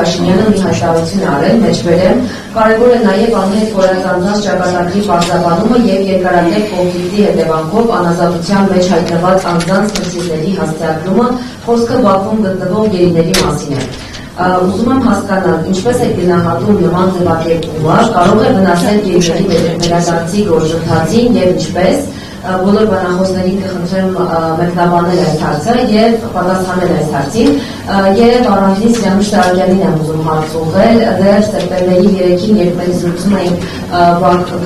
Փաշինյանը մի հայտարարություն արել, մեջբերեմ, կարևոր է նաև անհետ խորհրդանոց ճակատագրի պարզաբանումը եւ երկարատև կոնֆլիկտի հետևանքով անազատության մեջ հայտնված անձանց խնդիրների հասցեագրումը, խոսքը Բաքվում գտնվող գերիների մասին է։ Ուզում եմ հասկանալ, ինչպես է գնահատում նման ձևակերպումը, կարող է վնասել գերիների վերադարձի գործընթացին եւ ինչպես բոլոր բանախոսներին կխնդրեմ մեկնաբանել այս հարցը եւ պատասխանել այս հարցին եւ առանձին Սիրամիշ Տարակյանին եմ ուզում հարց ուղղել դեռ սեպտեմբերի 3-ին երբ մենք զրուցում էինք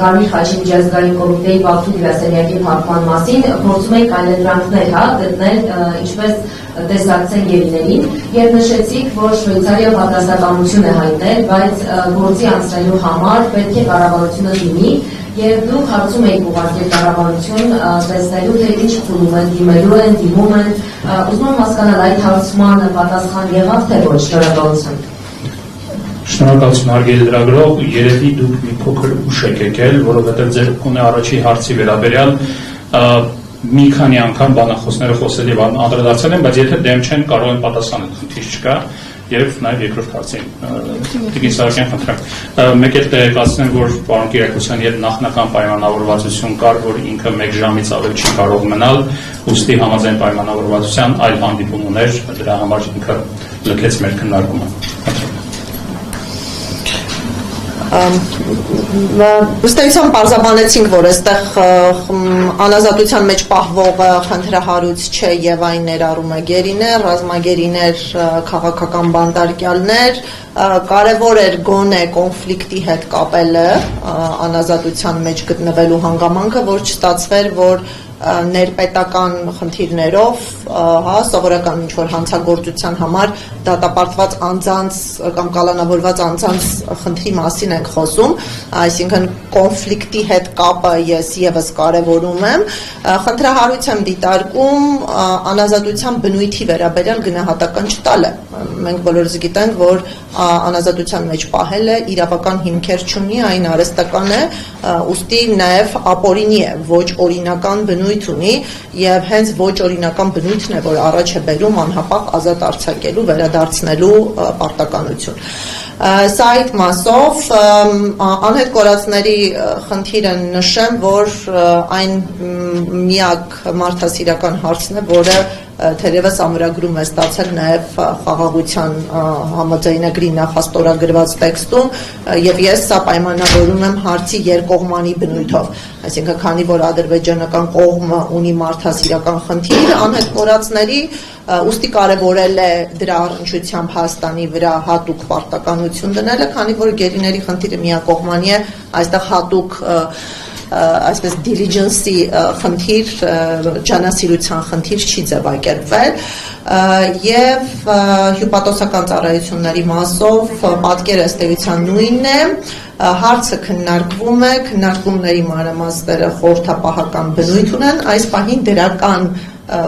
Կարմիր խաչի միջազգային կոմիտեի Բաքվի գրասենյակի փակման մասին փորձում էինք այլընտրանքներ գտնել ինչպես տեսակցեն գերիներին եւ նշեցիք, որ Շվեյցարիա պատասխանատվություն է հայտնել, բայց գործի անցնելու համար պետք է կառավարությունը դիմի եւ դուք հարցում եք ուղղակի կառավարություն տեսնելու թե ինչ փուլում են, դիմում են, ուզում եմ հասկանալ այդ հարցմանը պատասխան եղավ թե ոչ, շնորհակալություն։ Շնորհակալություն հարգելի լրագրող, երևի դուք մի փոքր ուշ եք եկել, որովհետեւ ձեր կոնե առաջի հարցի վերաբերյալ մի քանի անգամ բանախոսները խոսել եւ անդրադարձել են, բայց եթե դեմ չեն կարող են պատասխանել, խնդիր չկա եւ նաեւ երկրորդ հարցին Տիկին Սարգսյան խնդրեմ մեկ էլ տեղեկացնեմ որ պարոն Կիրակոսյանի հետ նախնական պայմանավորվածություն կար որ ինքը 1 ժամից ավել չի կարող մնալ ուստի համաձայն պայմանավորվածության այլ հանդիպում ուներ դրա համար ինքը լքեց մեր քննարկումը Վստահության պարզաբանեցինք, որ այստեղ անազատության մեջ պահվողը խնդրահարույց չէ եւ այն ներառում է գերիներ, ռազմագերիներ, քաղաքական բանտարկյալներ, կարևոր էր գոնե կոնֆլիկտի հետ կապելը անազատության մեջ գտնվելու հանգամանքը, որ չստացվեր, որ ներպետական խնդիրներով, սովորական ինչ-որ հանցագործության համար դատապարտված անձանց կամ կալանավորված անձանց խնդրի մասին ենք խոսում, այսինքն կոնֆլիկտի հետ կապը ես եւս կարևորում եմ, խնդրահարույց եմ դիտարկում անազատության բնույթի վերաբերյալ գնահատական չտալը։ Մենք բոլորս գիտենք, որ անազատության մեջ պահելը իրավական հիմքեր չունի, այն արհեստական է, ուստի նաեւ ապօրինի է, ոչ օրինական բնույթ ունի եւ հենց ոչ օրինական բնույթն է, որ առաջ է բերում անհապաղ ազատ արձակելու, վերադարձնելու պարտականություն։ Սա այդ մասով անհետ կորածների խնդիրը նշեմ, որ այն միակ մարդասիրական հարցն է, որը թերևս ամրագրում է ստացել նաև խաղաղության համաձայնագրի նախաստորագրված տեքստում եւ ես սա պայմանավորում եմ հարցի երկկողմանի բնույթով, այսինքն քանի որ ադրբեջանական կողմը ունի մարդասիրական խնդիր անհետ կորածների ուստի կարևորել է դրա առնչությամբ Հայաստանի վրա հատուկ պարտականություն դնելը, քանի որ գերիների խնդիրը միակողմանի է, այստեղ հատուկ այսպես diligence-ի խնդիր, ջանասիրության խնդիր չի ձևակերպվել եւ հյուպատոսական ծառայությունների մասով պատկերը ըստ էության նույնն է, հարցը քննարկվում է, քննարկումների մանրամասները խորհրդապահական բնույթ ունեն, այս պահին դրական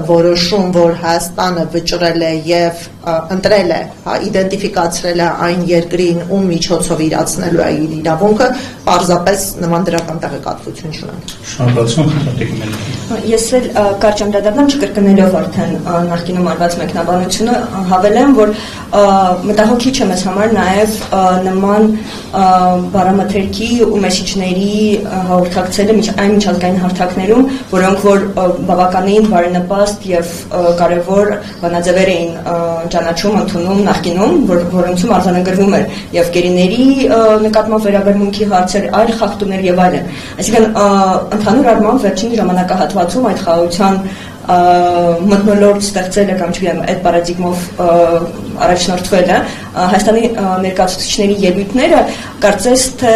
որոշում, որ Հայաստանը վճռել է եւ ընտրել է, իդենտիֆիկացրել է այն երկրին, ում միջոցով իրացնելու է իր իրավունքը, պարզապես նման դրական տեղեկատվություն չունեն։ Շնորհակալություն, խնդրում եմ։ Ես էլ կարճ անդրադառնամ չկրկնելով արդեն նախկինում արված մեկնաբանությունը, հավելեմ, որ մտահոգիչ է մեզ համար նաեւ նման բառամթերքի ու մեսիջների հաղորդակցելը այն միջազգային հարթակներում, որոնք որ բավականին բարենպաստ եւ կարեւոր բանաձևեր էին ճանաչում ընդունում նախկինում, որոնցում արձանագրվում էր եւ գերիների նկատմամբ վերաբերմունքի հարցեր, այլ խախտումներ եւ այլն։ Այսինքն ընդհանուր առմամբ վերջին ժամանակահատվածում այդ խաղաղության մթնոլորտ ստեղծելը կամ չգիտեմ այդ պարադիգմով առաջնորդվելը Հայաստանի ներկայացուցիչների ելույթները կարծես թե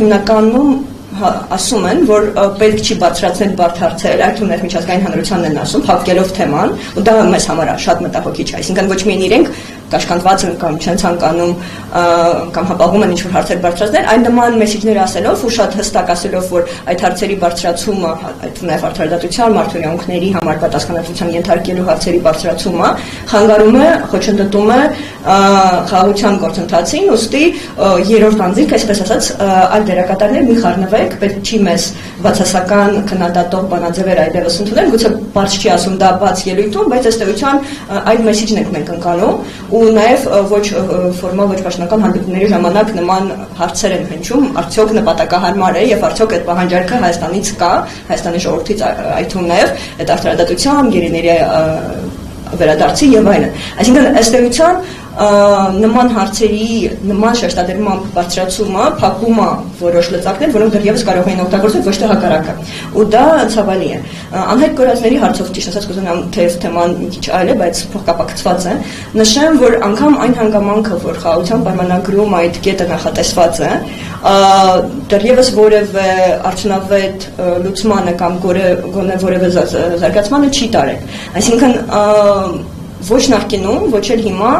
հիմնականում ասում են, որ պետք չի բարձրացնել բարդ հարցեր, այդ ու միջազգային հանրությանն են ասում, փակելով թեման, ու դա մեզ համար շատ մտահոգիչ է, այսինքն ոչ միայն իրենք կաշկանդված են կամ չեն ցանկանում կամ հապաղում են ինչ-որ հարցեր բարձրացնել, այն նման մեսիջներ ասելով ու շատ հստակ ասելով, որ այդ հարցերի բարձրացումը, այդ նաև արդարադատության, մարդու իրավունքների համար պատասխանատվության ենթարկելու հարցերի բարձրացումը խանգարում է, խոչընդոտում է խաղաղության գործընթացին, ուստի երրորդ անձինք, այսպես ասած, այլ դերակատարներ մի խառնվեք, պետք չի մեզ բացասական քննադատող բանաձևեր այլևս ընդունել, գուցե բարձ չի ասում դա բաց ելույթում, բայց ըստ էության այդ մեսիջն ենք մենք ընկալում ու նաև ոչ ֆորմալ ոչ պաշտոնական հանդիպումների ժամանակ նման հարցեր են հնչում, արդյոք նպատակահարմար է եւ արդյոք այդ պահանջարկը Հայաստանից կա, Հայաստանի ժողովրդից այդ թվում նաև այդ արդարադատության, գերիների վերադարձի եւ այլն։ Այսինքն ըստ էության նման հարցերի նման շեշտադրման բարձրացումը փակում է որոշ լծակներ, որոնք դեռևս կարող են օգտագործել ոչ թե հակառակը։ Ու դա ցավալի է։ Անհայտ կորածների հարցով ճիշտ ասած կուզենամ թեև թեման մի քիչ այլ է, բայց փոխկապակցված է։ Նշեմ, որ անգամ այն հանգամանքը, որ խաղաղության պայմանագրում այդ կետը նախատեսված է, դեռևս որևէ արդյունավետ լուծմանը կամ գոնե որևէ զարգացմանը չի տարել։ Այսինքն ոչ նախկինում, ոչ էլ հիմա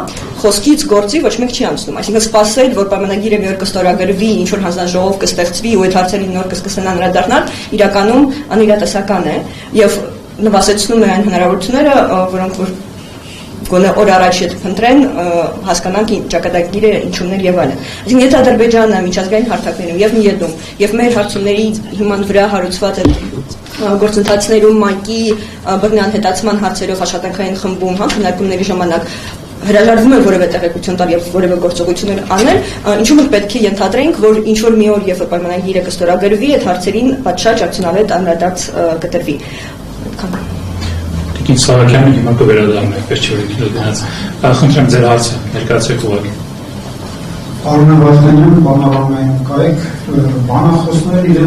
խոսքից գործի ոչ մեկ չի անցնում։ Այսինքն սպասել, որ պայմանագիրը մի օր կստորագրվի, ինչ որ հանձնաժողով կստեղծվի ու այդ հարցերին նոր կսկսեն անդրադառնալ, իրականում անիրատեսական է եւ նվազեցնում է այն հնարավորությունները, որոնք որ գոնե օր առաջ եթե փնտրեն, հասկանանք ճակատագիրը ինչումներ եւ այլն։ Այսինքն եթե Ադրբեջանը միջազգային հարթակներում եւ ՄԻԵԴ-ում եւ մեր հարցումների հիման վրա հարուցված է գործընթացներում ՄԱԿ-ի բռնի անհետացման հարցերով աշխատանքային խմբում, քննարկումների ժամանակ հրաժարվում է որևէ տեղեկություն տալ եւ որևէ գործողություններ անել, ինչու մենք պետք է ենթադրենք, որ ինչ որ մի օր եւ պայմանագիրը կստորագրվի, այդ հարցերին պատշաճ արդյունավետ անդրադարձ կտրվի։ Տիկին Սահակյանը հիմա կվերադառնանք վերջերին դրանց։ Խնդրեմ ձեր հարցը ներկայացրեք ուղղակի։ Պարոն Վարդանյան, բանավանային կայք, բանախոսները իրենց